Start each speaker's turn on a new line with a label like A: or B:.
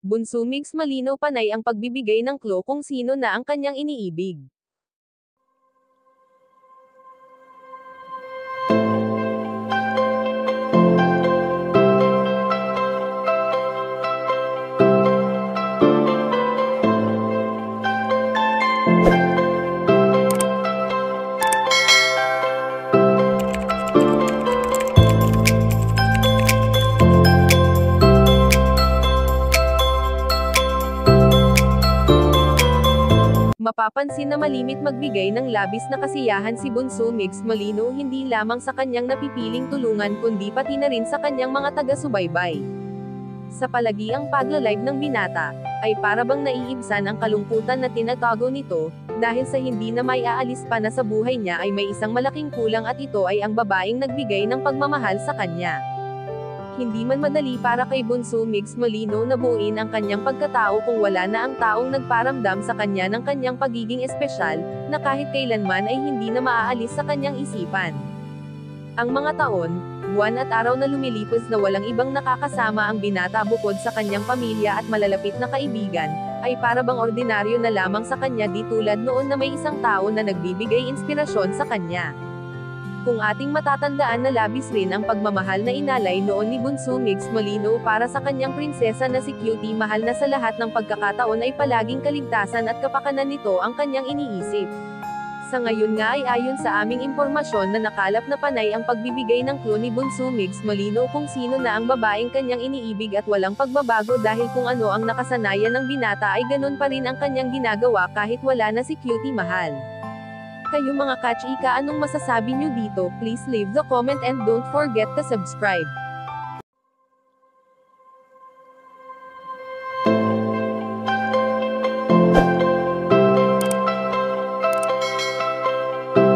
A: Bunso Mix malinaw panay ang pagbibigay ng clue kung sino na ang kanyang iniibig. Mapapansin na malimit magbigay ng labis na kasiyahan si Bunso Mix Molino hindi lamang sa kanyang napipiling tulungan kundi pati na rin sa kanyang mga taga-subaybay. Sa palagiang pagla-live ng binata, ay para bang naiibsan ang kalungkutan na tinatago nito, dahil sa hindi na may aalis pa na sa buhay niya ay may isang malaking kulang at ito ay ang babaeng nagbigay ng pagmamahal sa kanya. Hindi man madali para kay Bunso Mix Molino na buuin ang kanyang pagkatao kung wala na ang taong nagparamdam sa kanya ng kanyang pagiging espesyal, na kahit kailanman ay hindi na maaalis sa kanyang isipan. Ang mga taon, buwan at araw na lumilipas na walang ibang nakakasama ang binata bukod sa kanyang pamilya at malalapit na kaibigan, ay para bang ordinaryo na lamang sa kanya di tulad noon na may isang tao na nagbibigay inspirasyon sa kanya. Kung ating matatandaan na labis rin ang pagmamahal na inalay noon ni Bunso Mix Molino para sa kanyang prinsesa na si Cutie, mahal na sa lahat ng pagkakataon ay palaging kaligtasan at kapakanan nito ang kanyang iniisip. Sa ngayon nga ay ayon sa aming impormasyon na nakalap na panay ang pagbibigay ng clue ni Bunso Mix Molino kung sino na ang babaeng kanyang iniibig at walang pagbabago dahil kung ano ang nakasanayan ng binata ay ganun pa rin ang kanyang ginagawa kahit wala na si Cutie mahal. Kayo mga kachika, anong masasabi nyo dito? Please leave the comment and don't forget to subscribe.